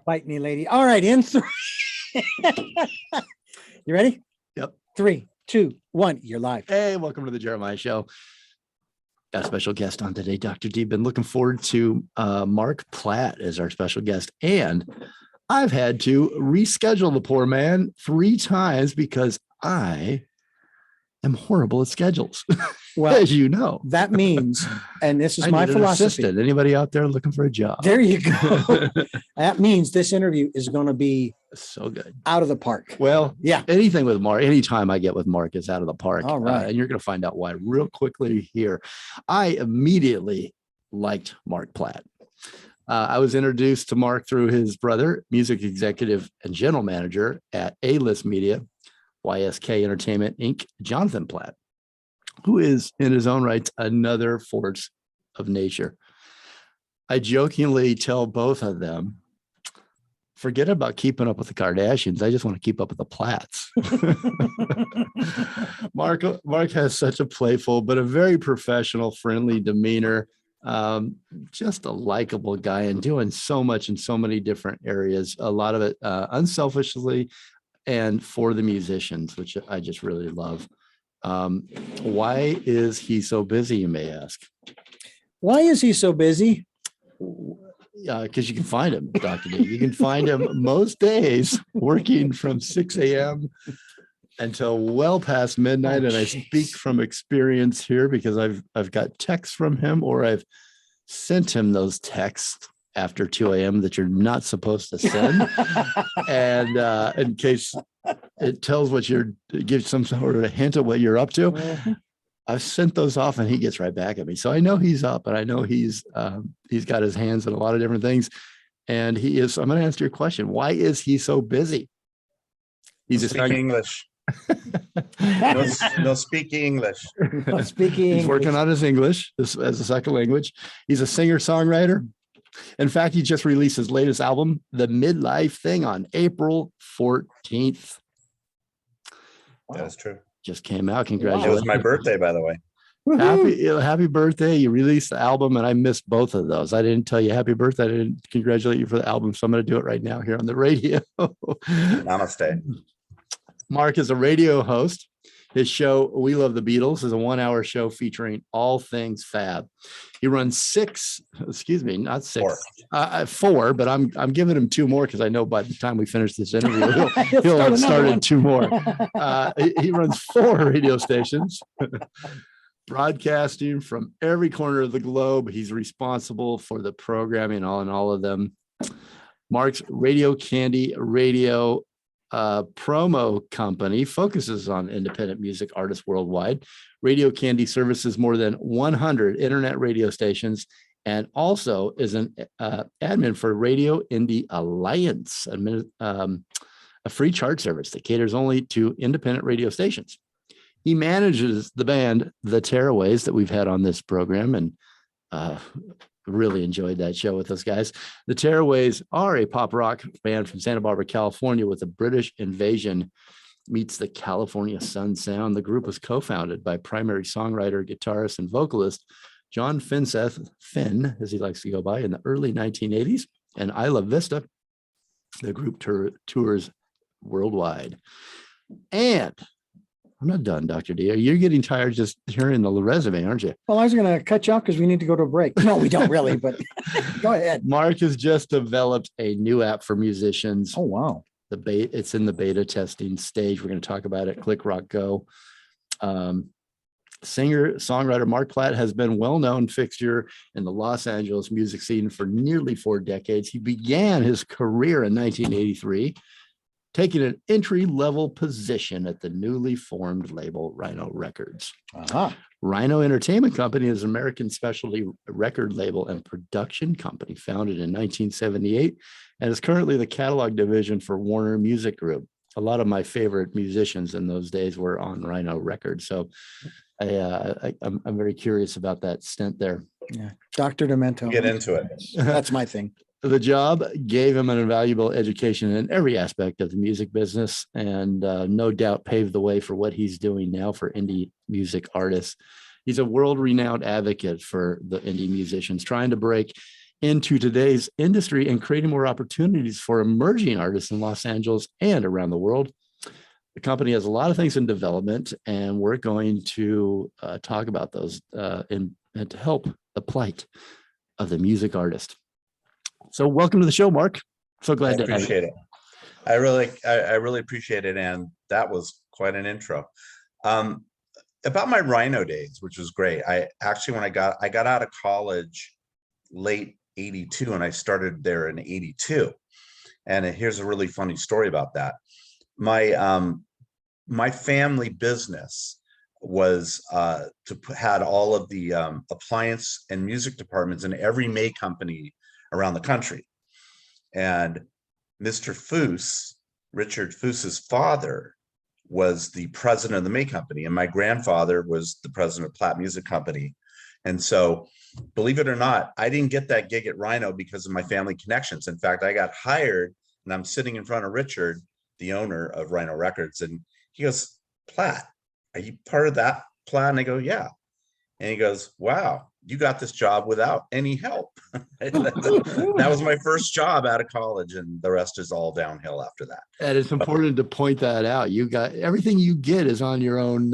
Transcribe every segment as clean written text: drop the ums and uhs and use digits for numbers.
Bite me, lady. All right, in 3. You ready? Yep. 3, 2, 1. You're live. Hey, welcome to the Jeremiah Show. Got a special guest on today, Dr. D. Been looking forward to Marc Platt as our special guest. And I've had to reschedule the poor man 3 times because I am horrible at schedules. Well, as you know, that means, and this is my philosophy. Assistant. Anybody out there looking for a job? There you go. That means this interview is going to be so good, out of the park. Well, yeah. Anything with Marc, anytime I get with Marc is out of the park. All right. And you're going to find out why real quickly here. I immediately liked Marc Platt. I was introduced to Marc through his brother, music executive and general manager at A-List Media, YSK Entertainment, Inc., Jonathan Platt, who is in his own right another force of nature. I jokingly tell both of them, forget about keeping up with the Kardashians. I just want to keep up with the Platts. Marc has such a playful, but a very professional, friendly demeanor. Just a likable guy and doing so much in so many different areas. A lot of it unselfishly and for the musicians, which I just really love. Why is he so busy, you may ask? Why is he so busy? Because you can find him, Dr. D. You can find him most days working from 6 a.m. until well past midnight. And I speak from experience here because I've got texts from him, or I've sent him those texts after 2 a.m. that you're not supposed to send. And in case it tells gives some sort of a hint of what you're up to. Mm-hmm. I've sent those off and he gets right back at me. So I know he's up, and I know he's got his hands in a lot of different things. And he is, I'm going to answer your question. Why is he so busy? He's speaking English. No speaking English. No speaking English. He's working on his English as a second language. He's a singer-songwriter. In fact, he just released his latest album, The Midlife Thing, on April 14th. Wow. That is true. Just came out. Congratulations. It was my birthday, by the way. Happy birthday. You released the album, and I missed both of those. I didn't tell you happy birthday. I didn't congratulate you for the album, so I'm going to do it right now here on the radio. Namaste. Marc is a radio host. His show, We Love the Beatles, is a 1-hour show featuring all things fab. He runs 4, but I'm giving him 2 more because I know by the time we finish this interview, he'll have started 2 more. He runs 4 radio stations, broadcasting from every corner of the globe. He's responsible for the programming on all of them. Marc's Radio Candy Radio promo company focuses on independent music artists worldwide. Radio Candy services more than 100 internet radio stations, and also is an admin for Radio Indie Alliance, a free chart service that caters only to independent radio stations. He manages the band The Tearaways that we've had on this program, and really enjoyed that show with those guys. The Tearaways are a pop rock band from Santa Barbara, California, with a British invasion meets the California sun sound. The group was co-founded by primary songwriter, guitarist, and vocalist John Finseth, Finn, as he likes to go by, in the early 1980s. And Isla Vista, the group tours worldwide. And I'm not done, Dr. D. You're getting tired just hearing the resume, aren't you? Well, I was going to cut you off because we need to go to a break. No, we don't really, but go ahead. Marc has just developed a new app for musicians. Oh, wow. It's in the beta testing stage. We're going to talk about it. Click, Rock, Go. Singer-songwriter Marc Platt has been a well-known fixture in the Los Angeles music scene for nearly 4 decades. He began his career in 1983, taking an entry-level position at the newly formed label Rhino Records. Uh-huh. Rhino Entertainment Company is an American specialty record label and production company founded in 1978 and is currently the catalog division for Warner Music Group. A lot of my favorite musicians in those days were on Rhino Records. So I'm very curious about that stint there. Yeah, Dr. Demento. Get into it. That's my thing. The job gave him an invaluable education in every aspect of the music business, and no doubt paved the way for what he's doing now for indie music artists. He's a world-renowned advocate for the indie musicians trying to break into today's industry and creating more opportunities for emerging artists in Los Angeles and around the world. The company has a lot of things in development, and we're going to talk about those and to help the plight of the music artist. So welcome to the show, Mark. So glad to appreciate it. I really appreciate it. And that was quite an intro. About my Rhino days, which was great. I actually, when I got out of college late 82, and I started there in 82. And here's a really funny story about that. My family business was had all of the appliance and music departments in every May company around the country. And Mr. Foose, Richard Foose's father, was the president of the May Company, and my grandfather was the president of Platt Music Company. And so, believe it or not, I didn't get that gig at Rhino because of my family connections. In fact, I got hired, and I'm sitting in front of Richard, the owner of Rhino Records, and he goes, "Platt, are you part of that, Platt?" And I go, "Yeah." And he goes, "Wow, you got this job without any help." That was my first job out of college, and the rest is all downhill after that. And it's important to point that out. You got everything you get is on your own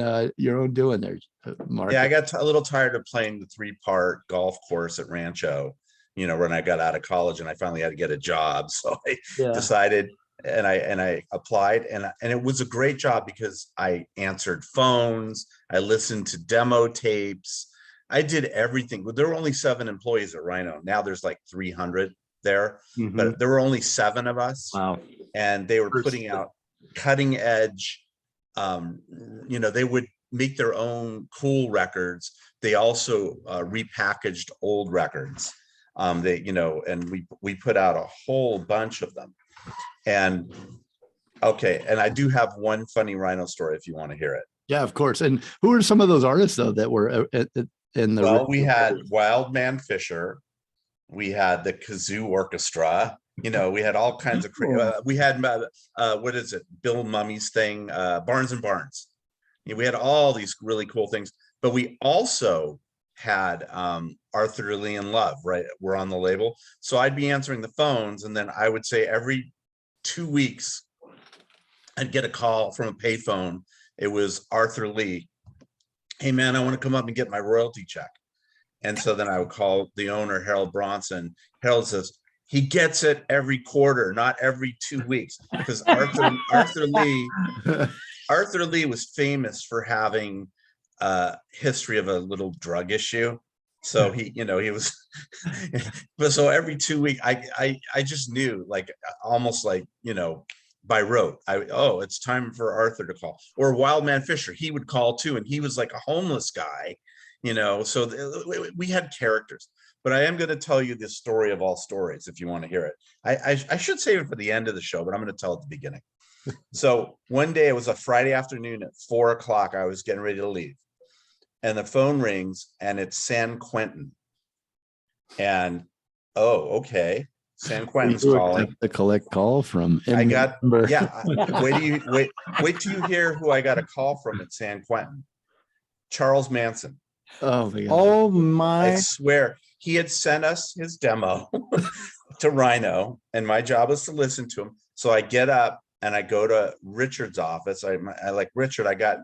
doing there, Mark. Yeah, I got a little tired of playing the 3-part golf course at Rancho, when I got out of college, and I finally had to get a job. So I decided, and I applied, and it was a great job because I answered phones, I listened to demo tapes, I did everything. There were only 7 employees at Rhino. Now there's like 300 there, but there were only 7 of us. Wow. And they were putting out cutting edge, they would make their own cool records. They also repackaged old records. And we put out a whole bunch of them. And okay, and I do have one funny Rhino story if you want to hear it. Yeah, of course. And who are some of those artists though that were in the? Well, we had Wildman Fisher, we had the Kazoo Orchestra. We had all kinds of we had what is it? Bill Mummy's thing, Barnes and Barnes. We had all these really cool things, but we also had Arthur Lee and Love, right? We're on the label. So I'd be answering the phones, and then I would say every 2 weeks, I'd get a call from a payphone. It was Arthur Lee. "Hey man, I want to come up and get my royalty check." And so then I would call the owner, Harold Bronson. Harold says, he gets it every quarter, not every 2 weeks, because Arthur Lee was famous for having a history of a little drug issue. So he was, but so every 2 weeks, I just knew, like, almost like, by rote, it's time for Arthur to call. Or Wildman Fisher, he would call too, and he was like a homeless guy, so we had characters. But I am going to tell you this story of all stories if you want to hear it. I should save it for the end of the show, but I'm going to tell it at the beginning. So one day, it was a Friday afternoon at 4:00. I was getting ready to leave, and the phone rings, and it's San Quentin. And okay, San Quentin's calling. The collect call from. I got wait till you hear who I got a call from at San Quentin. Charles Manson. Oh my God. Oh my! I swear, he had sent us his demo to Rhino, and my job was to listen to him. So I get up and I go to Richard's office. I like, "Richard, I got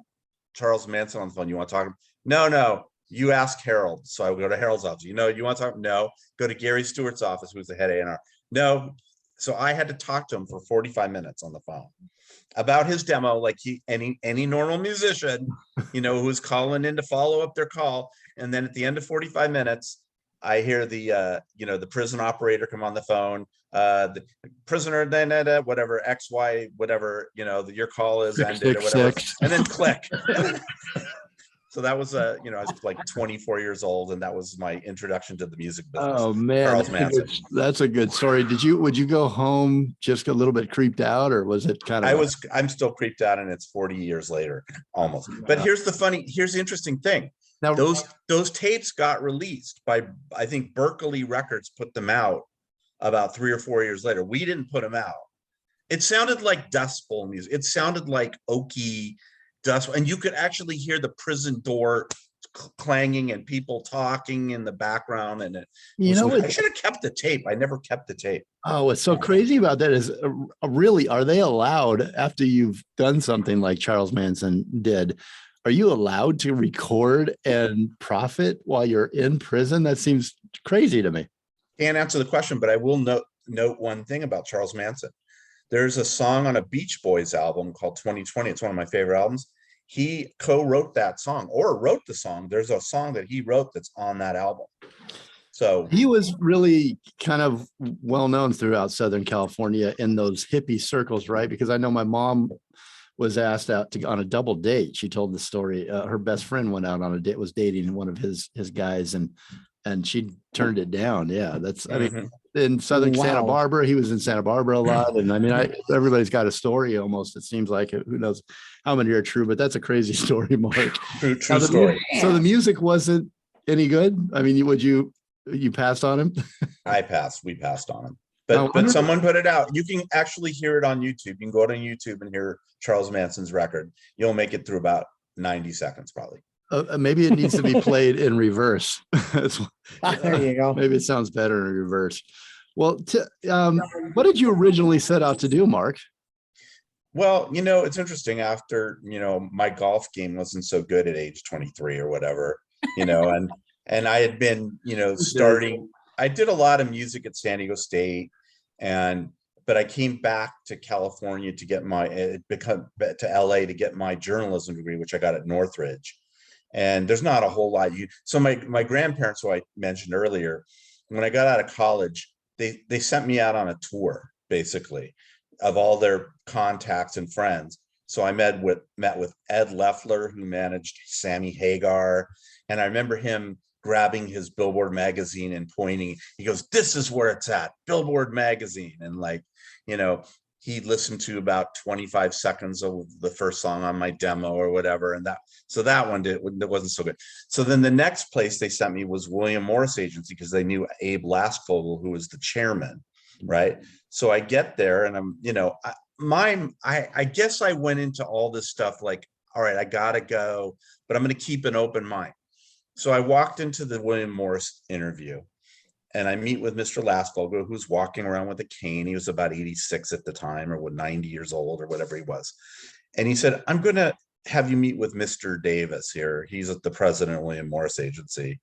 Charles Manson on the phone. You want to talk to him?" No, you ask Harold. So I go to Harold's office. You want to talk? No. Go to Gary Stewart's office, who's the head A&R. No. So I had to talk to him for 45 minutes on the phone about his demo, like any normal musician, who was calling in to follow up their call. And then at the end of 45 minutes, I hear the prison operator come on the phone. The prisoner, whatever, XY, whatever, your call is ended or whatever, and then click. So that was I was like 24 years old, and that was my introduction to the music business. Oh man, Charles Manson. That's a good story. Would you go home just a little bit creeped out, or was it kind of? I'm still creeped out, and it's 40 years later, almost. But here's the interesting thing. Now, those tapes got released by, I think, Berkeley Records put them out about 3 or 4 years later. We didn't put them out. It sounded like Dust Bowl music. It sounded like oaky dust, and you could actually hear the prison door clanging and people talking in the background, and I should have kept the tape. I never kept the tape. Oh, what's so crazy about that is really, are they allowed, after you've done something like Charles Manson did, are you allowed to record and profit while you're in prison? That seems crazy to me. Can't answer the question, but I will note one thing about Charles Manson. There's a song on a Beach Boys album called 2020. It's one of my favorite albums. He co-wrote that song, or wrote the song. There's a song that he wrote that's on that album. So he was really kind of well known throughout Southern California in those hippie circles, right? Because I know my mom was asked out to on a double date. She told the story. Her best friend went out on a date, was dating one of his guys, and she turned it down. Yeah, that's, I mean, in Southern Santa Barbara, he was in Santa Barbara a lot. And I mean, everybody's got a story almost, it seems like. Who knows how many are true, but that's a crazy story, Mark. True story. So the music wasn't any good? I mean, you passed on him? We passed on him. But someone put it out. You can actually hear it on YouTube. You can go to YouTube and hear Charles Manson's record. You'll make it through about 90 seconds, probably. Maybe it needs to be played in reverse. There you go. Maybe it sounds better in reverse. Well, what did you originally set out to do, Mark? Well, it's interesting. After, my golf game wasn't so good at age 23 or whatever, and I had been, starting, I did a lot of music at San Diego State, but I came back to California to get to LA to get my journalism degree, which I got at Northridge. And there's not a whole lot. So my grandparents, who I mentioned earlier, when I got out of college, they sent me out on a tour, basically, of all their contacts and friends. So I met with Ed Loeffler, who managed Sammy Hagar. And I remember him grabbing his Billboard magazine and pointing. He goes, "This is where it's at, Billboard magazine." And he listened to about 25 seconds of the first song on my demo or whatever. And that one wasn't so good. So then the next place they sent me was William Morris Agency, because they knew Abe Laskvogel, who was the chairman. Right. So I get there and I guess I went into all this stuff like, all right, I got to go, but I'm going to keep an open mind. So I walked into the William Morris interview, and I meet with Mr. Laskvogel, who's walking around with a cane. He was about 86 at the time, or 90 years old, or whatever he was. And he said, "I'm going to have you meet with Mr. Davis here. He's the president of William Morris Agency."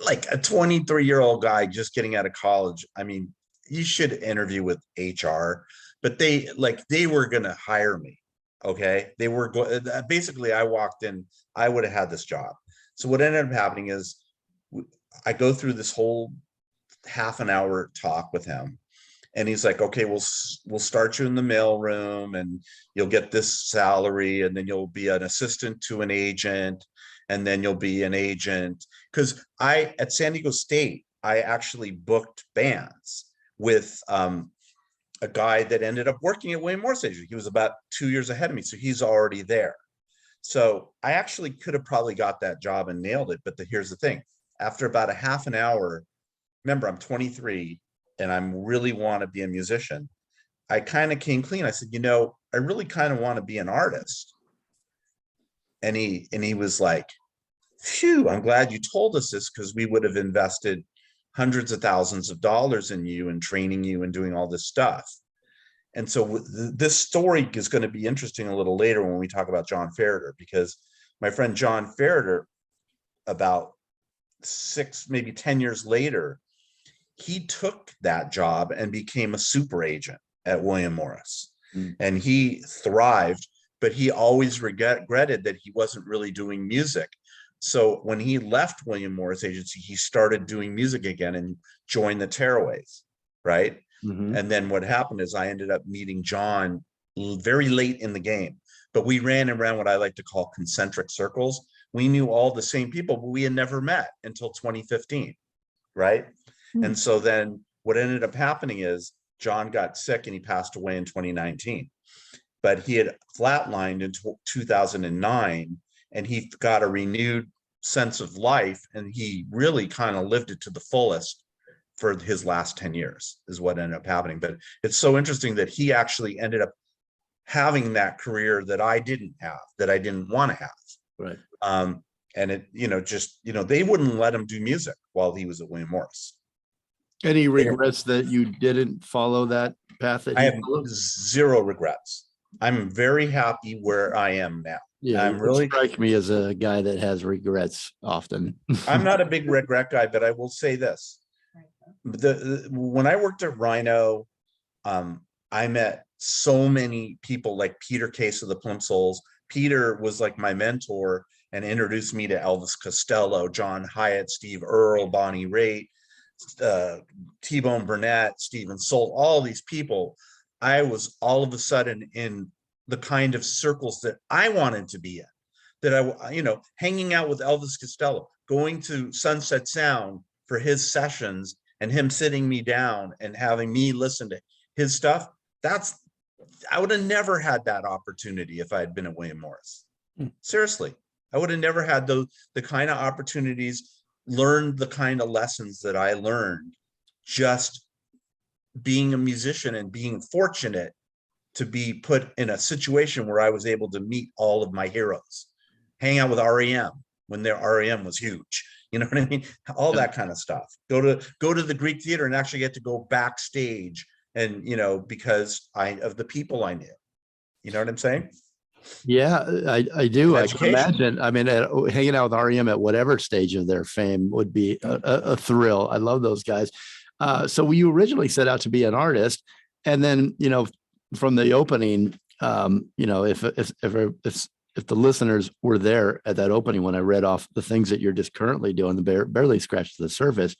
Like a 23-year-old guy just getting out of college. I mean, you should interview with HR, but they were going to hire me. Okay. They were basically, I walked in, I would have had this job. So what ended up happening is I go through this whole half an hour talk with him, and he's like, "Okay, we'll start you in the mailroom, and you'll get this salary, and then you'll be an assistant to an agent, and then you'll be an agent." Because at San Diego State, I actually booked bands with a guy that ended up working at William Morris Agency. He was about 2 years ahead of me, so he's already there. So I actually could have probably got that job and nailed it. But here's the thing. After about a half an hour, remember, I'm 23 and I really want to be a musician. I kind of came clean. I said, I really kind of want to be an artist. And he was like, "Phew, I'm glad you told us this, because we would have invested hundreds of thousands of dollars in you and training you and doing all this stuff." And so this story is going to be interesting a little later when we talk about John Ferreter, because my friend John Ferreter, about 6, maybe 10 years later, he took that job and became a super agent at William Morris. And he thrived, but he always regretted that he wasn't really doing music. So when he left William Morris Agency, he started doing music again and joined the Tearaways, right? Mm-hmm. And then what happened is I ended up meeting John very late in the game, but we ran around what I like to call concentric circles. We knew all the same people, but we had never met until 2015, right? Mm-hmm. And so then what ended up happening is John got sick and he passed away in 2019, but he had flatlined in 2009, and he got a renewed sense of life, and he really kind of lived it to the fullest for his last 10 years is what ended up happening. But it's so interesting that he actually ended up having that career that I didn't have, that I didn't want to have. Right. And it, just, they wouldn't let him do music while he was at William Morris. Any regrets that you didn't follow that path that I he have followed? zero regrets. I'm very happy where I am now. Yeah, I'm you really strike me as a guy that has regrets often. I'm not a big regret guy, but I will say this. When I worked at Rhino, I met so many people like Peter Case of the Plimsolls. Peter was like my mentor and introduced me to Elvis Costello, John Hyatt, Steve Earle, Bonnie Raitt, T-Bone Burnett, Stephen Soul, all these people. I was all of a sudden in the kind of circles that I wanted to be in, that I, hanging out with Elvis Costello, going to Sunset Sound for his sessions and him sitting me down and having me listen to his stuff. I would have never had that opportunity if I had been at William Morris. Seriously, I would have never had the kind of opportunities, learned the kind of lessons that I learned just being a musician and being fortunate to be put in a situation where I was able to meet all of my heroes, hang out with REM when their REM was huge. You know what I mean? All that kind of stuff. Go to the Greek Theater and actually get to go backstage and, because of the people I knew. You know what I'm saying? Yeah, I do. I can Education. imagine. I mean, hanging out with REM at whatever stage of their fame would be a thrill. I love those guys. So you originally set out to be an artist, and then, from the opening, if the listeners were there at that opening when I read off the things that you're just currently doing, barely scratched the surface.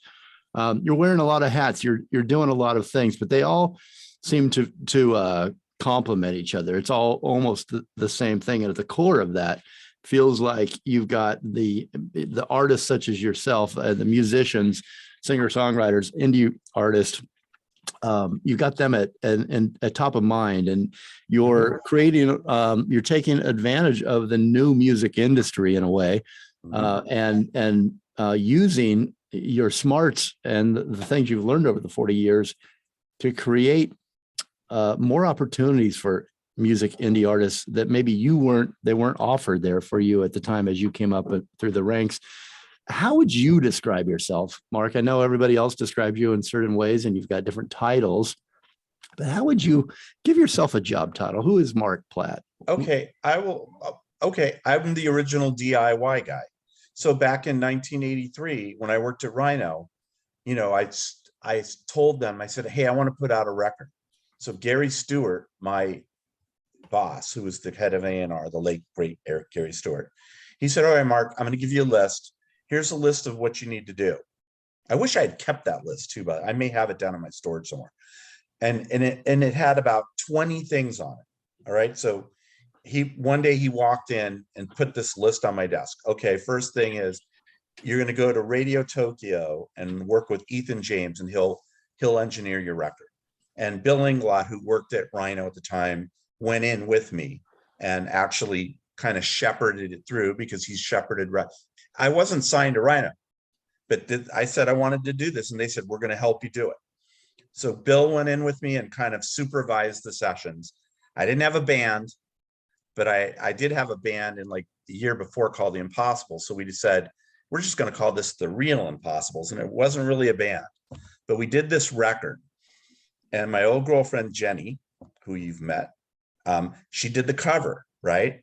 You're wearing a lot of hats. You're doing a lot of things, but they all seem to complement each other. It's all almost the same thing, and at the core of that, feels like you've got the artists such as yourself, the musicians, singer-songwriters, indie artists. You got them at top of mind, and you're creating, you're taking advantage of the new music industry in a way, and using your smarts and the things you've learned over the 40 years to create more opportunities for music indie artists that maybe they weren't offered there for you at the time as you came up through the ranks. How would you describe yourself, Mark? I know everybody else describes you in certain ways and you've got different titles, but how would you give yourself a job title? Who is Marc Platt? Okay, I'm the original DIY guy. So back in 1983, when I worked at Rhino, I told them, I said, hey, I want to put out a record. So Gary Stewart, my boss, who was the head of A&R, the late, great Gary Stewart, he said, all right, Mark, I'm going to give you a list. Here's a list of what you need to do. I wish I had kept that list too, but I may have it down in my storage somewhere. And it had about 20 things on it. All right. So one day he walked in and put this list on my desk. Okay, first thing is you're going to go to Radio Tokyo and work with Ethan James, and he'll engineer your record. And Bill Inglot, who worked at Rhino at the time, went in with me and actually kind of shepherded it through, because he's shepherded. I wasn't signed to Rhino, but I said I wanted to do this, and they said, we're going to help you do it. So Bill went in with me and kind of supervised the sessions. I didn't have a band, but I did have a band in like the year before called the Impossibles. So we just said, we're just going to call this the Real Impossibles. And it wasn't really a band, but we did this record. And my old girlfriend, Jenny, who you've met, she did the cover, right?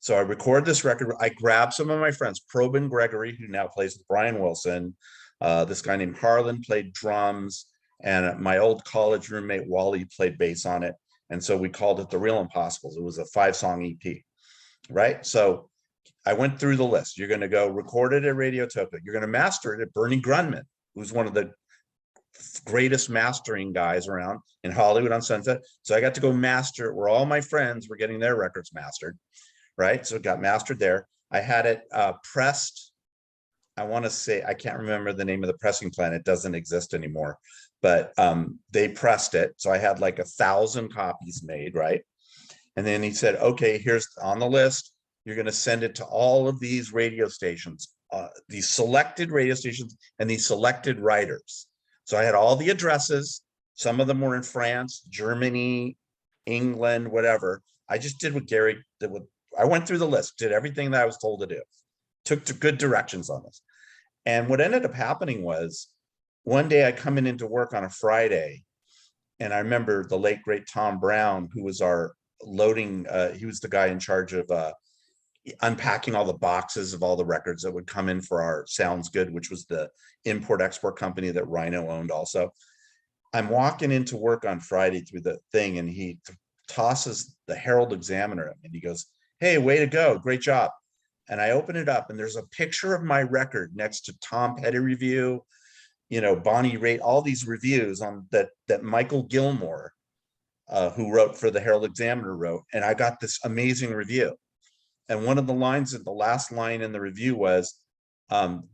So I recorded this record. I grabbed some of my friends, Probin Gregory, who now plays with Brian Wilson. This guy named Harlan played drums. And my old college roommate, Wally, played bass on it. And so we called it The Real Impossibles. It was a 5-song EP, right? So I went through the list. You're going to go record it at Radio Tokyo. You're going to master it at Bernie Grunman, who's one of the greatest mastering guys around in Hollywood on Sunset. So I got to go master it where all my friends were getting their records mastered, right? So it got mastered there. I had it pressed. I want to say, I can't remember the name of the pressing plant. It doesn't exist anymore, but they pressed it. So I had like 1,000 copies made, right? And then he said, okay, here's on the list. You're going to send it to all of these radio stations, these selected radio stations and these selected writers. So I had all the addresses. Some of them were in France, Germany, England, whatever. I just did what Gary did. I went through the list, did everything that I was told to do. took to good directions on this. And what ended up happening was one day I coming into work on a Friday, and I remember the late great Tom Brown, who was our loading, he was the guy in charge of unpacking all the boxes of all the records that would come in for our Sounds Good, which was the import-export company that Rhino owned also. I'm walking into work on Friday through the thing, and he tosses the Herald Examiner at me, and he goes, "Hey, way to go, great job." And I open it up, and there's a picture of my record next to Tom Petty review, Bonnie Raitt, all these reviews on that Michael Gilmore, who wrote for the Herald Examiner, wrote, and I got this amazing review. And one of the lines, the last line in the review was,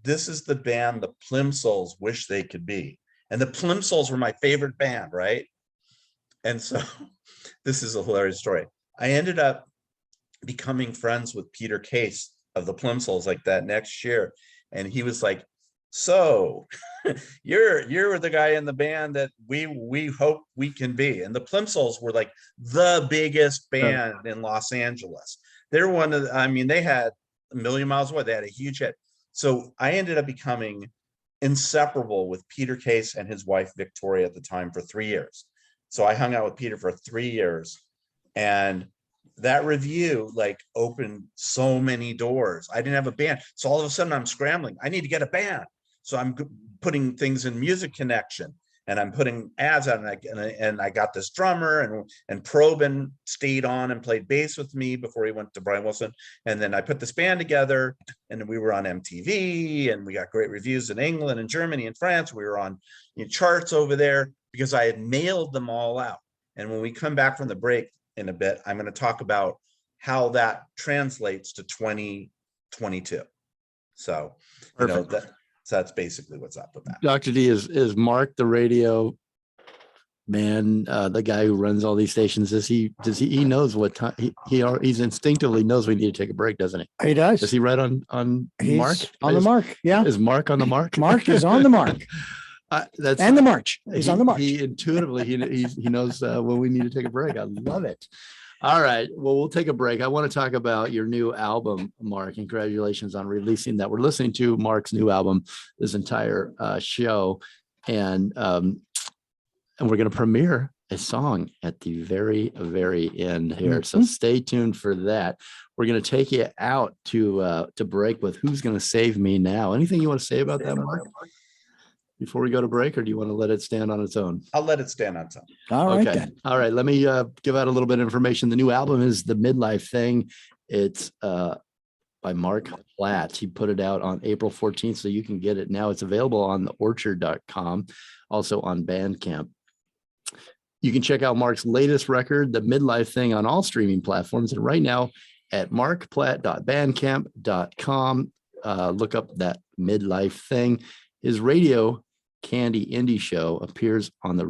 "This is the band the Plimsouls wish they could be." And the Plimsouls were my favorite band, right? And so this is a hilarious story. I ended up becoming friends with Peter Case of the Plimsouls like that next year. And he was like, "So you're the guy in the band that we hope we can be." And the Plimsouls were like the biggest band in Los Angeles. They're one of they had A Million Miles Away. They had a huge hit. So I ended up becoming inseparable with Peter Case and his wife, Victoria, at the time for 3 years. So I hung out with Peter for 3 years, and that review opened so many doors. I didn't have a band. So all of a sudden I'm scrambling. I need to get a band. So I'm putting things in Music Connection, and I'm putting ads out, and I got this drummer, and Probin stayed on and played bass with me before he went to Brian Wilson. And then I put this band together, and we were on MTV, and we got great reviews in England and Germany and France. We were on charts over there because I had mailed them all out. And when we come back from the break in a bit, I'm going to talk about how that translates to 2022. So, so that's basically what's up with that. Dr. D, is Mark the radio man, the guy who runs all these stations? He knows what time he's instinctively knows we need to take a break, doesn't he? He does. Is he right on Mark? On the mark. Yeah. Is Mark on the mark? Mark is on the mark. And the march. He's on the march. He intuitively he knows when we need to take a break. I love it. All right. Well, we'll take a break. I want to talk about your new album, Mark. Congratulations on releasing that. We're listening to Mark's new album this entire show, and we're going to premiere a song at the very, very end here. So stay tuned for that. We're going to take you out to break with Who's Going to Save Me Now. Anything you want to say about that, Mark, before we go to break, or do you want to let it stand on its own? I'll let it stand on its own. All right. Okay. Then. All right. Let me give out a little bit of information. The new album is The Midlife Thing. It's by Marc Platt. He put it out on April 14th, so you can get it now. It's available on theorchard.com, also on Bandcamp. You can check out Mark's latest record, The Midlife Thing, on all streaming platforms. And right now at markplatt.bandcamp.com, look up that Midlife Thing. His Radio Candy Indie Show appears on the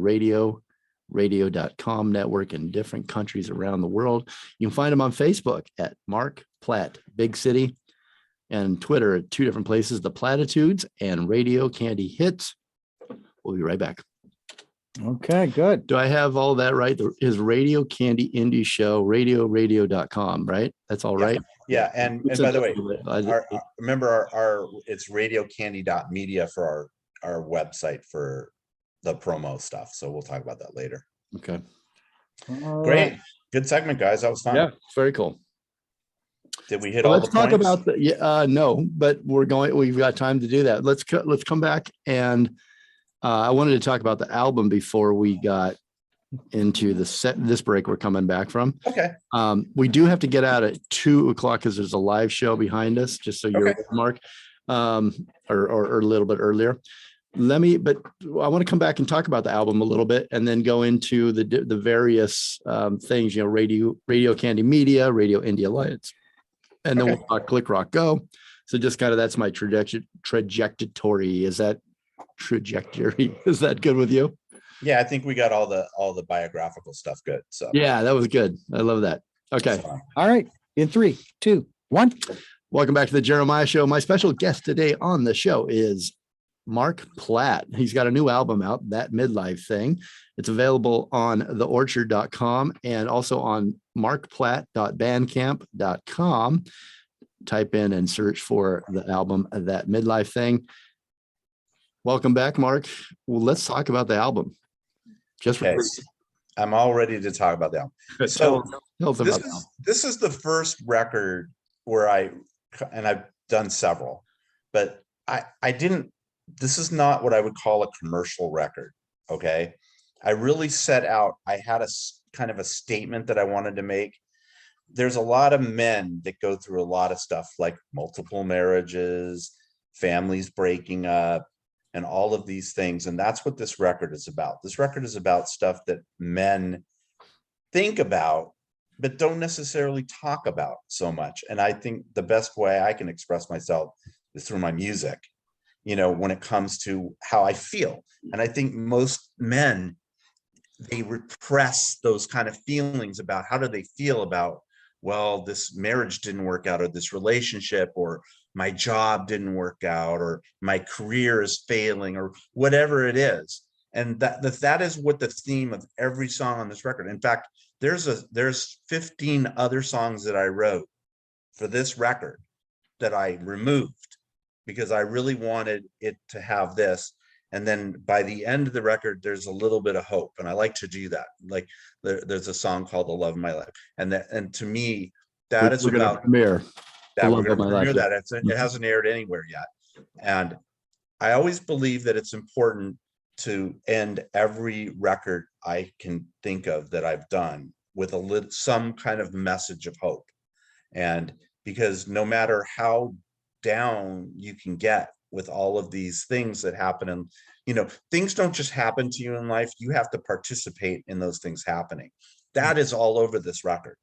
radio.com network in different countries around the world. You can find him on Facebook at Marc Platt Big City, and Twitter at two different places, The Platitudes and Radio Candy Hits. We'll be right back. Okay, good. Do I have all that right? His Radio Candy Indie Show, radio.com, right? That's all right. Yeah, and by the way, remember our it's radiocandy.media for our website for the promo stuff. So we'll talk about that later. Okay. Great. Good segment, guys. That was fun. Yeah, very cool. Did we hit all the points? Let's talk about no, but we've got time to do that. Let's come back, and I wanted to talk about the album before we got into this break we're coming back from. Okay. We do have to get out at 2:00 because there's a live show behind us, just so you're aware, Mark, or a little bit earlier. But I want to come back and talk about the album a little bit, and then go into the various things, Radio Candy Media, Radio Indie Alliance, and then we'll talk Click Rock Go. So just kind of, that's my trajectory. Is that trajectory? Is that good with you? Yeah, I think we got all the biographical stuff good. So yeah, that was good. I love that. Okay. All right. In 3, 2, 1. Welcome back to the Jeremiah Show. My special guest today on the show is Marc Platt. He's got a new album out, That Midlife Thing. It's available on theorchard.com and also on markplatt.bandcamp.com. type in and search for the album, That Midlife Thing. Welcome back, Mark. Well, let's talk about the album. Okay, I'm all ready to talk about the album. So tell us about this is the first record where I've done several, but I didn't, this is not what I would call a commercial record. Okay. I really set out, I had a kind of a statement that I wanted to make. There's a lot of men that go through a lot of stuff like multiple marriages, families breaking up, and all of these things. And that's what this record is about. This record is about stuff that men think about, but don't necessarily talk about so much. And I think the best way I can express myself is through my music, you know, when it comes to how I feel. And I think most men, they repress those kind of feelings about how do they feel about, well, this marriage didn't work out, or this relationship, or my job didn't work out, or my career is failing, or whatever it is. And that is what the theme of every song on this record. In fact, there's 15 other songs that I wrote for this record that I removed because I really wanted it to have this. And then by the end of the record, there's a little bit of hope. And I like to do that. Like there's a song called The Love of My Life. And to me, that is about premiere. That we're going to premiere that. It hasn't aired anywhere yet. And I always believe that it's important to end every record I can think of that I've done with some kind of message of hope. And because no matter how down you can get with all of these things that happen, and you know, things don't just happen to you in life, you have to participate in those things happening. That is all over this record.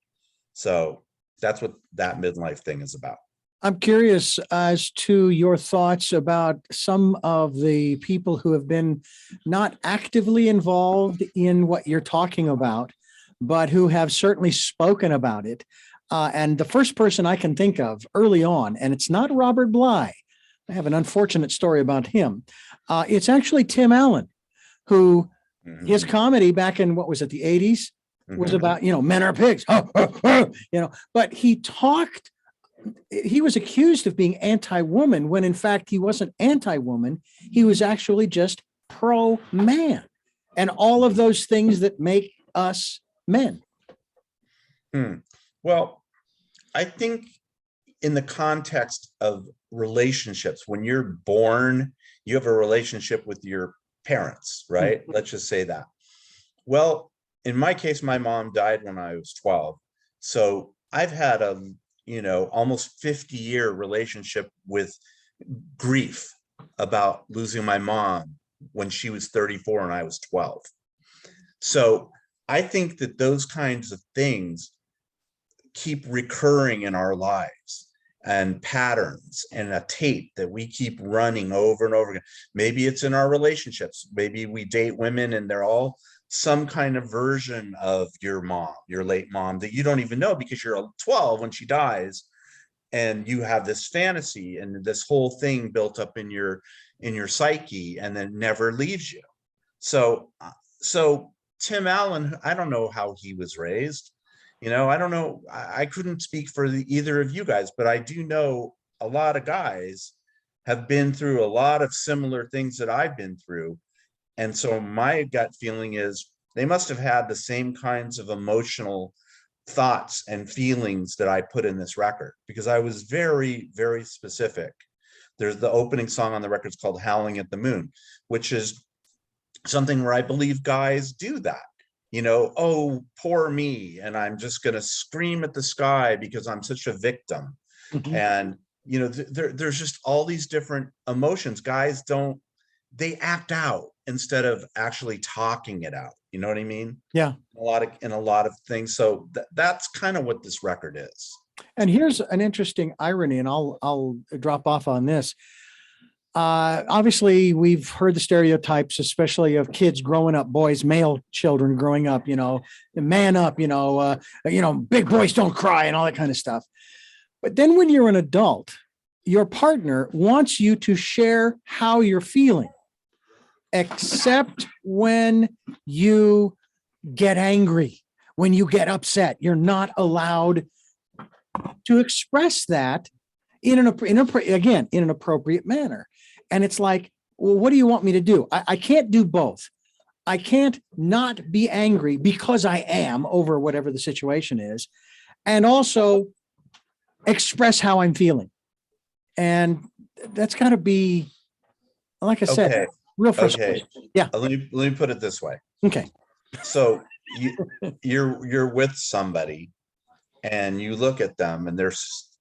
So that's what That Midlife Thing is about. I'm curious as to your thoughts about some of the people who have been not actively involved in what you're talking about, but who have certainly spoken about it. And the first person I can think of early on, and it's not Robert Bly. I have an unfortunate story about him. It's actually Tim Allen, who his comedy back in, what was it, the 80s, was about, you know, men are pigs, you know, but he was accused of being anti-woman when in fact he wasn't anti-woman. He was actually just pro-man and all of those things that make us men. Well, I think in the context of relationships, when you're born, you have a relationship with your parents, right? Let's just say that. Well, in my case, my mom died when I was 12. So I've had a, you know, almost 50-year relationship with grief about losing my mom when she was 34 and I was 12. So I think that those kinds of things keep recurring in our lives, and patterns and a tape that we keep running over and over again. Maybe it's in our relationships. Maybe we date women and they're all some kind of version of your mom, your late mom, that you don't even know because you're 12 when she dies, and you have this fantasy and this whole thing built up in your psyche, and then never leaves you. So Tim Allen, I don't know how he was raised. You know, I don't know. I couldn't speak for either of you guys, but I do know a lot of guys have been through a lot of similar things that I've been through. And so my gut feeling is they must have had the same kinds of emotional thoughts and feelings that I put in this record, because I was very, very specific. There's the opening song on the record is called Howling at the Moon, which is something where I believe guys do that. You know, oh, poor me, and I'm just going to scream at the sky because I'm such a victim. And, you know, there's just all these different emotions. Guys they act out instead of actually talking it out. You know what I mean? Yeah. In a lot of things. So that's kind of what this record is. And here's an interesting irony, and I'll drop off on this. Obviously we've heard the stereotypes, especially of kids growing up, male children growing up, you know, man up, you know, big boys don't cry and all that kind of stuff. But then when you're an adult, your partner wants you to share how you're feeling, except when you get angry, when you get upset. You're not allowed to express that in an appropriate manner. And it's like, well, what do you want me to do? I can't do both. I can't not be angry because I am over whatever the situation is, and also express how I'm feeling. And that's got to be, like I said, Okay. real frustrating. Yeah. Let me put it this way. Okay. So you're with somebody and you look at them and they're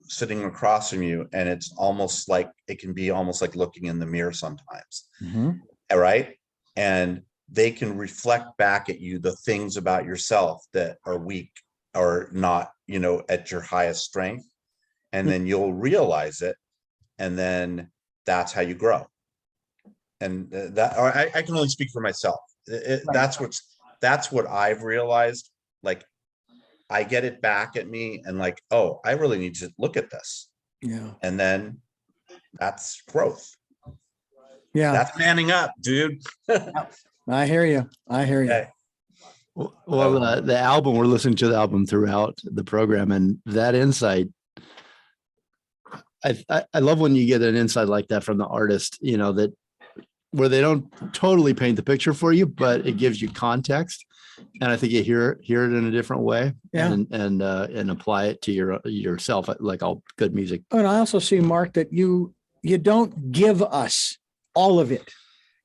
sitting across from you, and it's almost like, it can be almost like looking in the mirror sometimes. All right. And they can reflect back at you the things about yourself that are weak or not, at your highest strength. And then you'll realize it. And then that's how you grow. And I can only speak for myself. That's what I've realized. Like, I get it back at me and like, oh, I really need to look at this. Yeah. And then that's growth. Yeah. That's manning up, dude. I hear you. Okay. Well, the album, we're listening to the album throughout the program, and that insight, I love when you get an insight like that from the artist, that where they don't totally paint the picture for you, but it gives you context. And I think you hear it in a different way. Yeah. And apply it to yourself, like all good music. And I also see, Mark, that you don't give us all of it,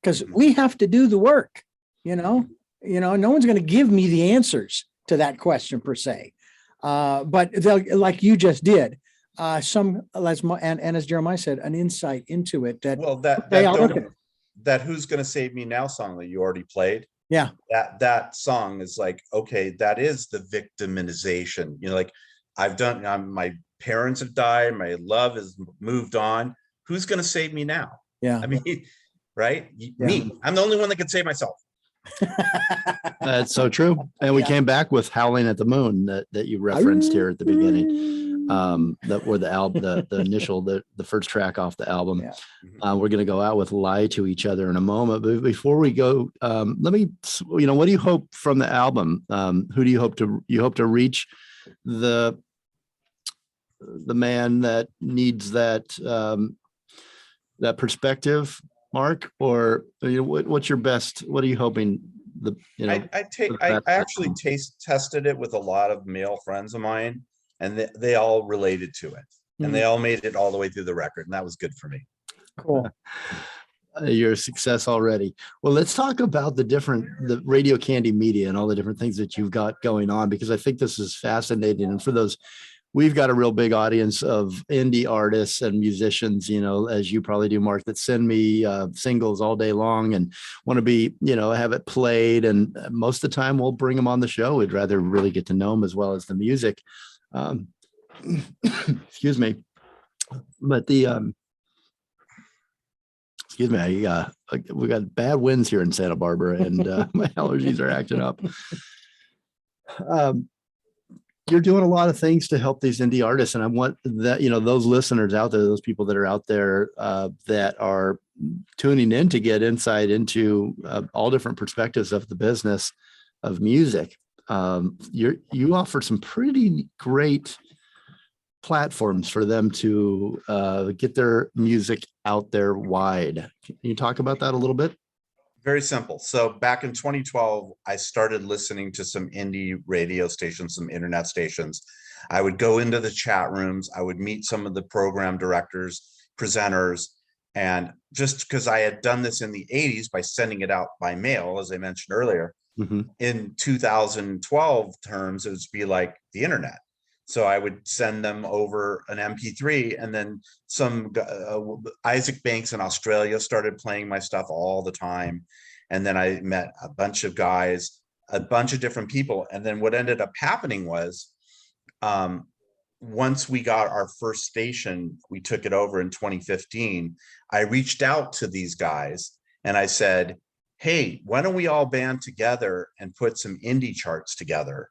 because we have to do the work. No one's going to give me the answers to that question per se. But they'll, like you just did, and as Jeremiah said, an insight into it that, well, that Who's Gonna Save Me Now song that you already played. Yeah. That song is like, okay, that is the victimization. Like, my parents have died, my love has moved on. Who's gonna save me now? Yeah. I mean, right? Yeah. Me. I'm the only one that can save myself. That's so true. And we came back with Howling at the Moon that you referenced here at the beginning. That were the album, the initial, the first track off the album. Yeah. We're going to go out with Lie to Each Other in a moment. But before we go, let me, what do you hope from the album? Who do you hope to reach? The man that needs that perspective, Mark, or what's your best? What are you hoping? I actually tested it with a lot of male friends of mine, and they all related to it, and they all made it all the way through the record, and that was good for me. Cool. You're a success already. Well, let's talk about the Radio Candy media and all the different things that you've got going on, because I think this is fascinating. And for those, we've got a real big audience of indie artists and musicians, as you probably do, Mark, that send me singles all day long and want to be, have it played. And most of the time we'll bring them on the show. We'd rather really get to know them as well as the music. Excuse me. But excuse me, we got bad winds here in Santa Barbara, and my allergies are acting up. You're doing a lot of things to help these indie artists. And I want that, those listeners out there, those people that are out there that are tuning in to get insight into all different perspectives of the business of music. You offer some pretty great platforms for them to get their music out there wide. Can you talk about that a little bit? Very simple. So back in 2012, I started listening to some indie radio stations, some internet stations. I would go into the chat rooms. I would meet some of the program directors, presenters, and just because I had done this in the 80s by sending it out by mail, as I mentioned earlier, in 2012 terms, it would be like the internet. So I would send them over an MP3, and then some Isaac Banks in Australia started playing my stuff all the time. And then I met a bunch of guys, a bunch of different people. And then what ended up happening was once we got our first station, we took it over in 2015. I reached out to these guys and I said, hey, why don't we all band together and put some indie charts together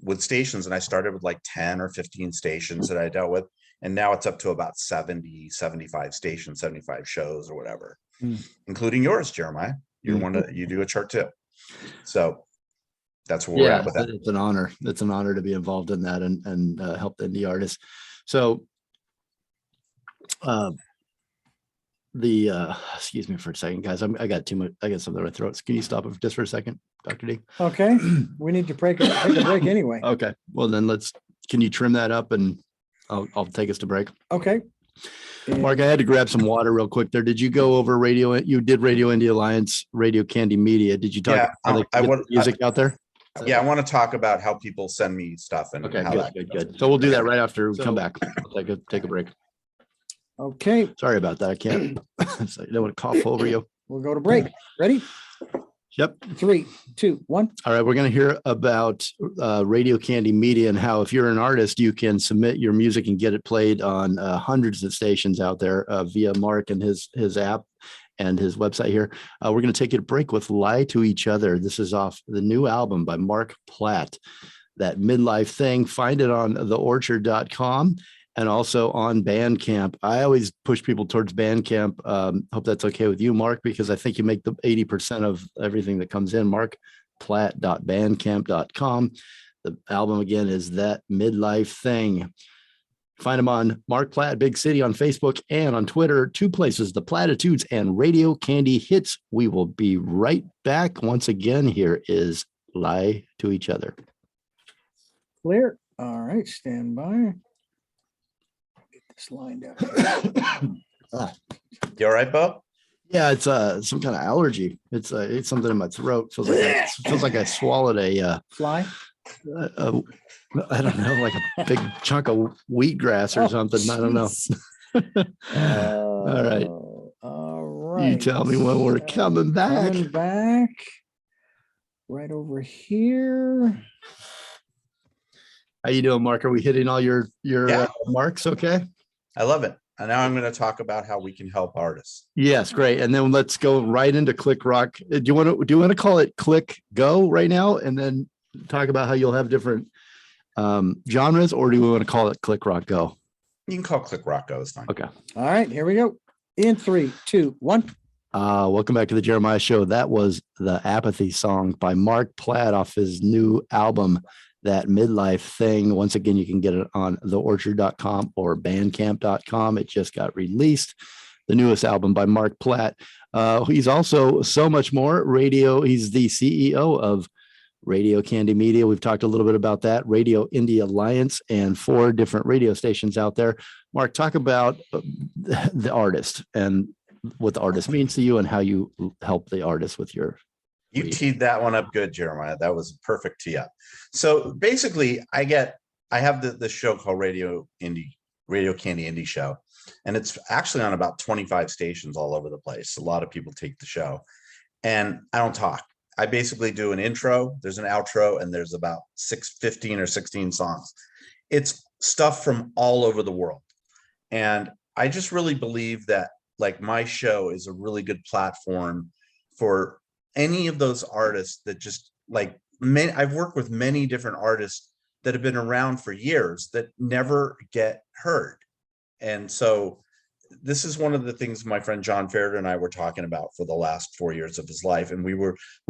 with stations? And I started with like 10 or 15 stations that I dealt with. And now it's up to about 70, 75 stations, 75 shows or whatever, including yours, Jeremiah. You're one that you do a chart too. So that's where we're at with that. It's an honor. It's an honor to be involved in that and help the indie artists. So Excuse me for a second, guys. I got too much. I got something in my throat. Can you stop it just for a second, Dr. D? Okay, we need to take a break anyway. Okay. Well, then can you trim that up and I'll take us to break. Okay. Mark, I had to grab some water real quick there. Did you go over radio? You did Radio Indie Alliance, Radio Candy Media. Did you talk Yeah, about how they get the music out there? Yeah, I want to talk about how people send me stuff and Okay, how that good. So we'll do that right after we come back. We'll take a break. Okay, Sorry about that. I can't. So I don't want to cough over you. we'll go to break. Ready? Yep. 3, 2, 1. All right. We're going to hear about Radio Candy Media and how, if you're an artist, you can submit your music and get it played on hundreds of stations out there via Mark and his app and his website here. We're going to take a break with Lie to Each Other. This is off the new album by Marc Platt, that Midlife Thing. Find it on theorchard.com. And also on Bandcamp. I always push people towards Bandcamp. Hope that's okay with you, Mark, because I think you make the 80% of everything that comes in. markplatt.bandcamp.com. The album again is That Midlife Thing. Find him on Marc Platt Big City on Facebook and on Twitter. 2 places, The Platitudes and Radio Candy Hits. We will be right back. Once again, here is Lie to Each Other. Clear. All right, stand by. Lined up. You all right, Bo? Yeah, it's some kind of allergy. It's something in my throat. Feels like I swallowed a Fly. I don't know, like a big chunk of wheatgrass or something. I don't know. All right. All right. You tell me when we're coming back. Coming back. Right over here. How you doing, Mark? Are we hitting all your marks? Okay. I love it. And now I'm going to talk about how we can help artists. Yes, great. And then let's go right into Click Rock. Do you want to call it Click Go right now, and then talk about how you'll have different genres, or do we want to call it Click Rock Go? You can call Click Rock Go. It's fine. Okay. All right, here we go. In 3, 2, 1. Welcome back to the Jeremiah Show. That was the Apathy song by Marc Platt off his new album, That Midlife Thing. Once again, you can get it on theorchard.com or bandcamp.com. It just got released. The newest album by Marc Platt. He's also so much more. He's the CEO of Radio Candy Media. We've talked a little bit about that. Radio Indie Alliance and 4 different radio stations out there. Mark, talk about the artist and what the artist means to you and how you help the artist with your. You teed that one up good, Jeremiah. That was a perfect tee up. So basically, I have the show called Radio Candy Indie Show, and it's actually on about 25 stations all over the place. A lot of people take the show, and I don't talk. I basically do an intro, there's an outro, and there's about 15 or 16 songs. It's stuff from all over the world. And I just really believe that, like, my show is a really good platform for any of those artists that just I've worked with many different artists that have been around for years that never get heard. And so this is one of the things my friend John Finseth and I were talking about for the last 4 years of his life. And we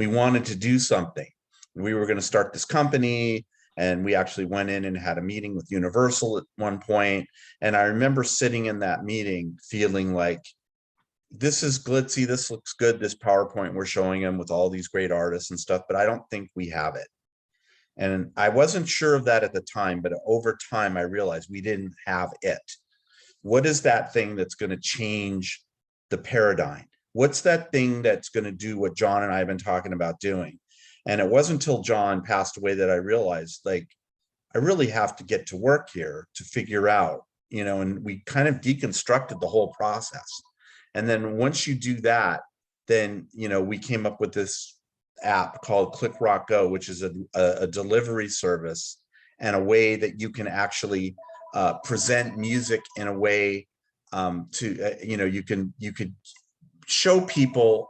wanted to do something. We were going to start this company, and we actually went in and had a meeting with Universal at one point. And I remember sitting in that meeting feeling like, this is glitzy, this looks good, this PowerPoint we're showing them with all these great artists and stuff, but I don't think we have it. And I wasn't sure of that at the time, but over time I realized we didn't have it. What is that thing that's going to change the paradigm? What's that thing that's going to do what John and I have been talking about doing? And it wasn't until John passed away that I realized, like, I really have to get to work here to figure out, and we kind of deconstructed the whole process. And then once you do that, then, we came up with this app called Click Rock Go, which is a delivery service and a way that you can actually present music in a way you could show people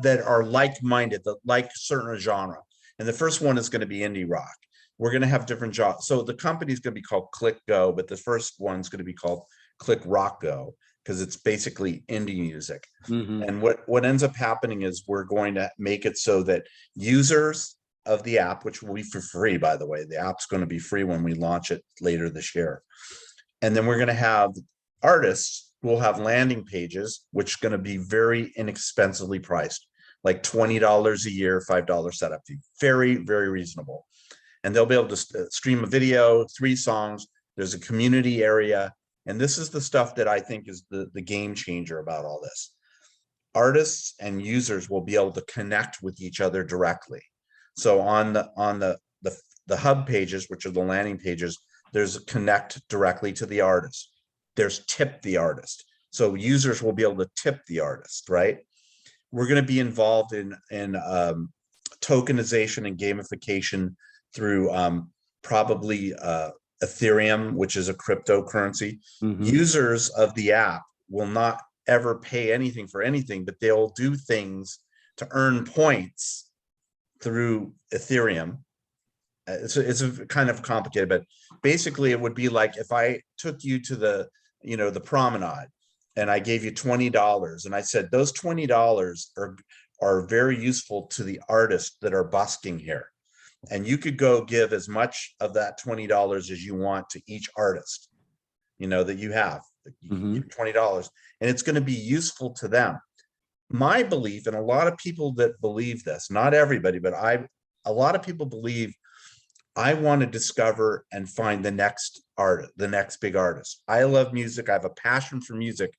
that are like-minded, that like certain genre. And the first one is going to be indie rock. We're going to have different genres. So the company is going to be called Click Go, but the first one's going to be called Click Rock Go, because it's basically indie music. Mm-hmm. And what ends up happening is we're going to make it so that users of the app, which will be for free, by the way, the app's going to be free when we launch it later this year. And then we're going to have artists will have landing pages, which are going to be very inexpensively priced, like $20 a year, $5 setup fee. Very, very reasonable. And they'll be able to stream a video, 3 songs. There's a community area. And this is the stuff that I think is the game changer about all this. Artists and users will be able to connect with each other directly. So on the hub pages, which are the landing pages, there's a connect directly to the artist. There's tip the artist. So users will be able to tip the artist, right? We're going to be involved in tokenization and gamification through probably Ethereum, which is a cryptocurrency. Users of the app will not ever pay anything for anything, but they'll do things to earn points through Ethereum. It's a kind of complicated, but basically it would be like if I took you to the promenade and I gave you $20 and I said those $20 are very useful to the artists that are busking here, and you could go give as much of that $20 as you want to each artist that you have. You can give $20 and it's going to be useful to them. My belief, and a lot of people that believe this, not everybody, but a lot of people believe, I want to discover and find the next artist, the next big artist. I love music. I have a passion for music.